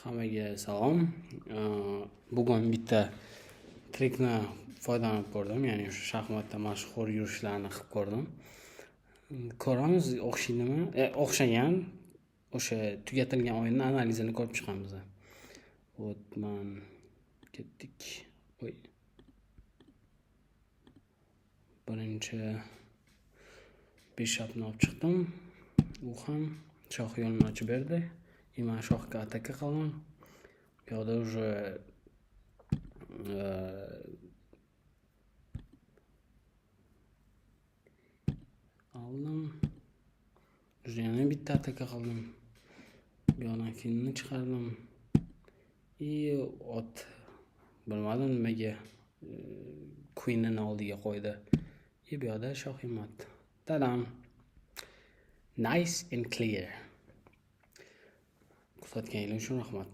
Hammaga salom. Bugun bitta trikni foydalanib ko'rdim, ya'ni o'sha shaxmatda mashhur yurishlarni qilib ko'rdim. Ko'ramiz o'xshaydimi? O'xshagan o'sha tugatilgan o'yinni analizini ko'rib chiqamiz. Man ketdik. Birinchi bishopni olib chiqdim. U ham shoh yo'lini ochib berdi. Men shohga ataka qildim. Bu yoqda уже oldim. Yana bitta ataka qildim. Bu yoqdan finni chiqardim. Ot bilmadim nimaga queen'ini oldiga qo'ydi. Bu yoqda shoh himmat. Tadam. Nice and clear. Kuzatganingiz uchun rahmat.